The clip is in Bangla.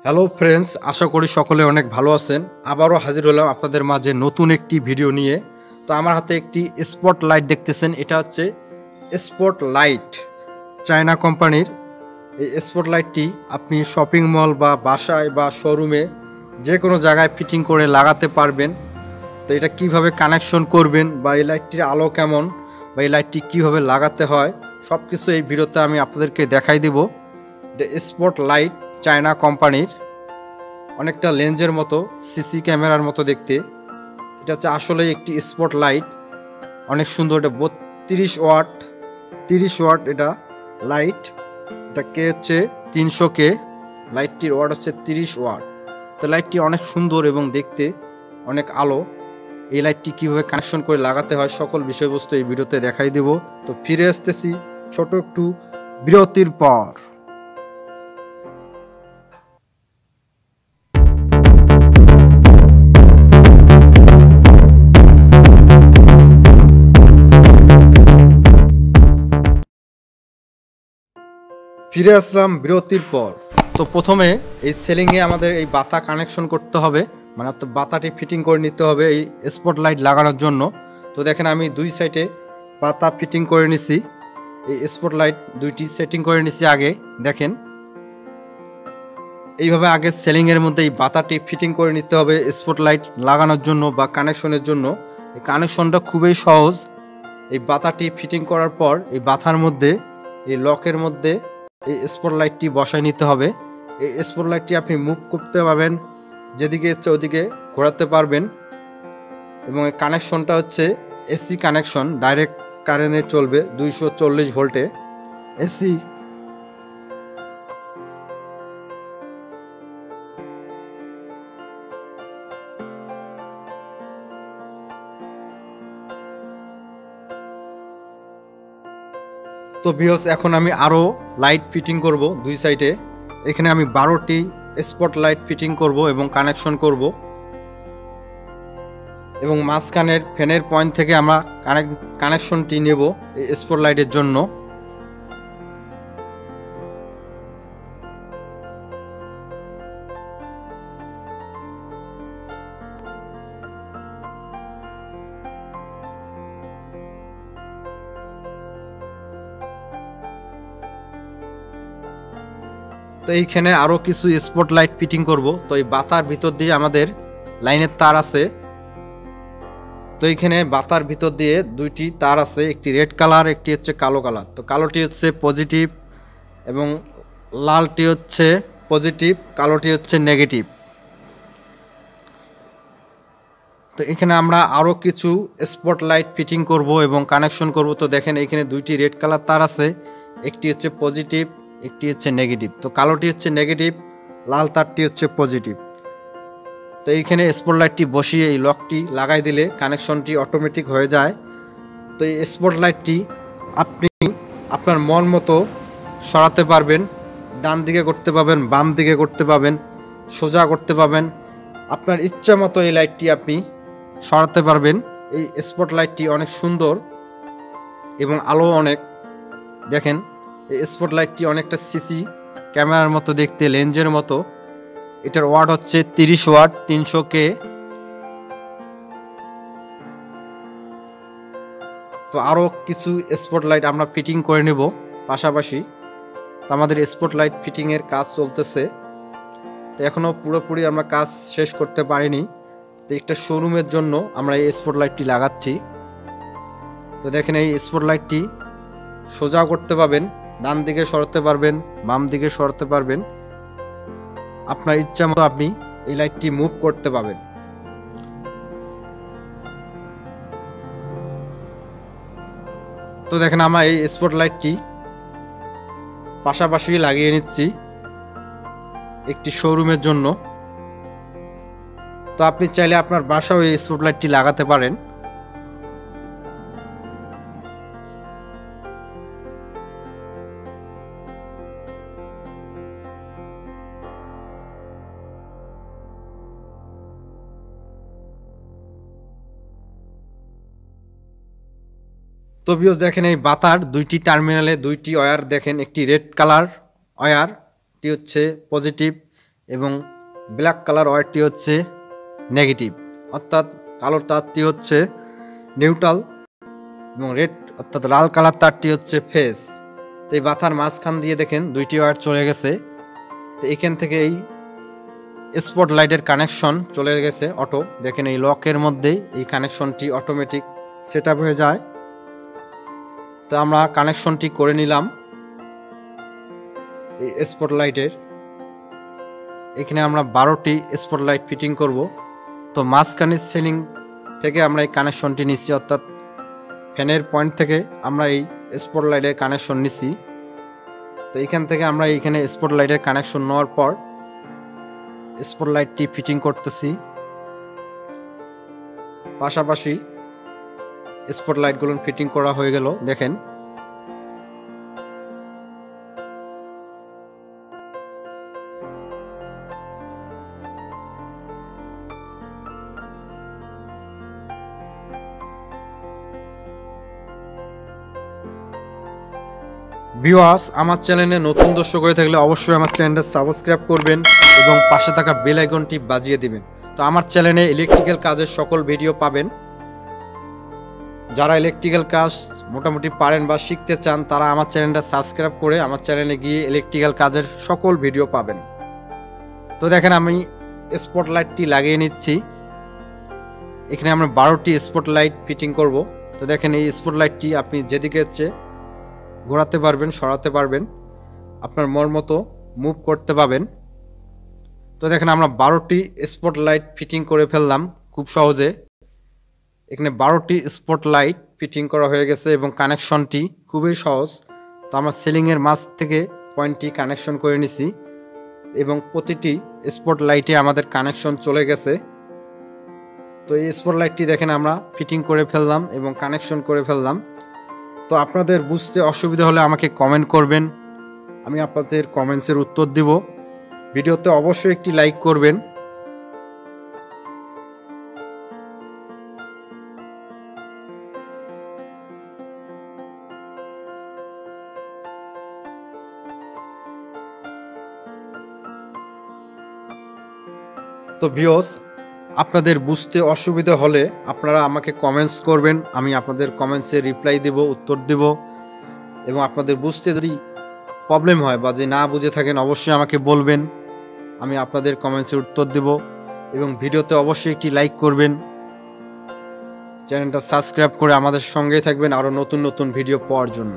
হ্যালো ফ্রেন্ডস, আশা করি সকলে অনেক ভালো আছেন। আবারও হাজির হলাম আপনাদের মাঝে নতুন একটি ভিডিও নিয়ে। তো আমার হাতে একটি স্পট লাইট দেখতেছেন, এটা হচ্ছে স্পট লাইট, চায়না কোম্পানির। এই স্পট লাইটটি আপনি শপিং মল বা বাসায় বা শোরুমে যে কোনো জায়গায় ফিটিং করে লাগাতে পারবেন। তো এটা কিভাবে কানেকশন করবেন বা এই লাইটটির আলো কেমন বা এই লাইটটি কীভাবে লাগাতে হয় সব কিছু এই ভিডিওতে আমি আপনাদেরকে দেখাই দেব। এটা স্পট লাইট চায়না কোম্পানির, অনেকটা লেন্সের মতো, সিসি ক্যামেরার মতো দেখতে। এটা হচ্ছে আসলে একটি স্পট লাইট, অনেক সুন্দর। এটা 30 ওয়াট এটা লাইট। এটা কে হচ্ছে 300K, লাইটটির ওয়াট হচ্ছে 30 ওয়াট। তো লাইটটি অনেক সুন্দর এবং দেখতে অনেক আলো। এই লাইটটি কীভাবে কানেকশন করে লাগাতে হয় সকল বিষয়বস্তু এই ভিডিওতে দেখাই দেব। তো ফিরে আসতেছি ছোট একটু বিরতির পর। ফিরে আসলাম বিরতির পর। তো প্রথমে এই সেলিংয়ে আমাদের এই বাতা কানেকশন করতে হবে, মানে বাতাটি ফিটিং করে নিতে হবে এই স্পট লাইট লাগানোর জন্য। তো দেখেন আমি দুই সাইডে বাতা ফিটিং করে নিছি, এই স্পট লাইট দুইটি সেটিং করে নিছি আগে। দেখেন এইভাবে আগে সেলিংয়ের মধ্যে এই বাতাটি ফিটিং করে নিতে হবে স্পট লাইট লাগানোর জন্য বা কানেকশনের জন্য। এই কানেকশনটা খুবই সহজ। এই বাতাটি ফিটিং করার পর এই বাতার মধ্যে, এই লকের মধ্যে এই স্পট লাইটটি বসায় নিতে হবে। এই স্পট লাইটটি আপনি মুভ করতে পারবেন, যেদিকে ইচ্ছে ওদিকে ঘোরাতে পারবেন। এবং এই কানেকশনটা হচ্ছে এসি কানেকশন, ডাইরেক্ট কারেন্টে চলবে 240 ভোল্টে এসি। তো ভিউয়ার্স, এখন আমি আরও লাইট ফিটিং করব দুই সাইডে। এখানে আমি 12টি স্পট লাইট ফিটিং করব এবং কানেকশন করব। এবং মাঝখানের ফ্যানের পয়েন্ট থেকে আমরা কানেকশনটি নেব এই স্পট লাইটের জন্য। তো এইখানে আরও কিছু স্পট লাইট ফিটিং করব। তো এই বাতার ভিতর দিয়ে আমাদের লাইনের তার আছে। তো এইখানে বাতার ভিতর দিয়ে দুইটি তার আছে, একটি রেড কালার, একটি হচ্ছে কালো কালার। তো কালোটি হচ্ছে পজিটিভ এবং লালটি হচ্ছে পজিটিভ, কালোটি হচ্ছে নেগেটিভ। তো এখানে আমরা আরও কিছু স্পট লাইট ফিটিং করব এবং কানেকশন করব। তো দেখেন এখানে দুইটি রেড কালার তার আছে, একটি হচ্ছে পজিটিভ, একটি হচ্ছে নেগেটিভ। তো কালোটি হচ্ছে নেগেটিভ, লাল তারটি হচ্ছে পজিটিভ। তো এইখানে স্পট লাইটটি বসিয়ে এই লকটি লাগাই দিলে কানেকশনটি অটোমেটিক হয়ে যায়। তো এই স্পট লাইটটি আপনি আপনার মন মতো সরাতে পারবেন, ডান দিকে করতে পারবেন, বাম দিকে করতে পারবেন, সোজা করতে পারবেন। আপনার ইচ্ছা মতো এই লাইটটি আপনি সরাতে পারবেন। এই স্পট লাইটটি অনেক সুন্দর এবং আলো অনেক। দেখেন এই স্পট লাইটটি অনেকটা সিসি ক্যামেরার মতো দেখতে, লেন্সের মতো। এটার ওয়াট হচ্ছে 30 ওয়াট, 300K। তো আরও কিছু স্পট লাইট আমরা ফিটিং করে নেব পাশাপাশি। তো আমাদের স্পট লাইট ফিটিংয়ের কাজ চলতেছে। তো এখনও পুরোপুরি আমরা কাজ শেষ করতে পারিনি। তো একটা শোরুমের জন্য আমরা এই স্পট লাইটটি লাগাচ্ছি। তো দেখেন এই স্পট লাইটটি সোজা করতে পারবেন, ডান দিকে সরাতে পারবেন, বাম দিকে সরাতে পারবেন। আপনার ইচ্ছা মতো আপনি এই লাইটটি মুভ করতে পারবেন। তো দেখেন আমরা এই স্পট লাইটটি পাশাপাশি লাগিয়ে নিচ্ছি একটি শোরুমের জন্য। তো আপনি চাইলে আপনার বাসাও এই স্পট লাইটটি লাগাতে পারেন। তো ভিউয়ার্স, দেখেন এই বাতার দুইটি টার্মিনালে দুইটি ওয়্যার। দেখেন একটি রেড কালার ওয়্যারটি হচ্ছে পজিটিভ, এবং ব্ল্যাক কালার ওয়্যারটি হচ্ছে নেগেটিভ, অর্থাৎ কালো তারটি হচ্ছে নিউট্রাল এবং রেড অর্থাৎ লাল কালার তারটি হচ্ছে ফেজ। তো এই বাথার মাঝখান দিয়ে দেখেন দুইটি ওয়্যার চলে গেছে। তো এখান থেকে এই স্পট লাইটের কানেকশন চলে গেছে অটো। দেখেন এই লকের মধ্যেই এই কানেকশনটি অটোমেটিক সেট আপ হয়ে যায়। তো আমরা কানেকশনটি করে নিলাম এই স্পট লাইটের। এখানে আমরা 12টি স্পট লাইট ফিটিং করব। তো মাঝখানের সিলিং থেকে আমরা এই কানেকশনটি নিচ্ছি, অর্থাৎ ফ্যানের পয়েন্ট থেকে আমরা এই স্পট লাইটের কানেকশন নিচ্ছি। তো এখান থেকে আমরা এইখানে স্পট লাইটের কানেকশন নেওয়ার পর স্পট লাইটটি ফিটিং করতেছি। পাশাপাশি স্পট লাইটগুলো ফিটিং করা হয়ে গেল। দেখেন ভিউয়ার্স, আমার চ্যানেলে নতুন দর্শক হয়ে থাকলে অবশ্যই আমার চ্যানেলটা সাবস্ক্রাইব করবেন এবং পাশে থাকা বেল আইকনটি বাজিয়ে দিবেন। তো আমার চ্যানেলে ইলেকট্রিক্যাল কাজের সকল ভিডিও পাবেন। যারা ইলেকট্রিক্যাল কাজ মোটামুটি পারেন বা শিখতে চান তারা আমার চ্যানেলটা সাবস্ক্রাইব করে আমার চ্যানেলে গিয়ে ইলেকট্রিক্যাল কাজের সকল ভিডিও পাবেন। তো দেখেন আমি স্পট লাইটটি লাগিয়ে নিচ্ছি। এখানে আমরা 12টি স্পট লাইট ফিটিং করব। তো দেখেন এই স্পট লাইটটি আপনি যেদিকে ইচ্ছে ঘোরাতে পারবেন, সরাতে পারবেন, আপনার মন মতো মুভ করতে পারবেন। তো দেখেন আমরা 12টি স্পট লাইট ফিটিং করে ফেললাম খুব সহজে। এখানে 12টি স্পট লাইট ফিটিং করা হয়ে গেছে এবং কানেকশনটি খুবই সহজ। তো আমরা সিলিংয়ের মাঝ থেকে পয়েন্টটি কানেকশন করে নিছি এবং প্রতিটি স্পট লাইটে আমাদের কানেকশন চলে গেছে। তো এই স্পট লাইটটি দেখেন আমরা ফিটিং করে ফেললাম এবং কানেকশন করে ফেললাম। তো আপনাদের বুঝতে অসুবিধা হলে আমাকে কমেন্ট করবেন, আমি আপনাদের কমেন্টসের উত্তর দিব। ভিডিওতে অবশ্যই একটি লাইক করবেন। তো ভিউয়ার্স, আপনাদের বুঝতে অসুবিধা হলে আপনারা আমাকে কমেন্টস করবেন, আমি আপনাদের কমেন্টসে রিপ্লাই দেব, উত্তর দেব। এবং আপনাদের বুঝতে যদি প্রবলেম হয় বা যে না বুঝে থাকেন অবশ্যই আমাকে বলবেন, আমি আপনাদের কমেন্টসের উত্তর দেব। এবং ভিডিওতে অবশ্যই একটি লাইক করবেন, চ্যানেলটা সাবস্ক্রাইব করে আমাদের সঙ্গেই থাকবেন আরও নতুন নতুন ভিডিও পাওয়ার জন্য।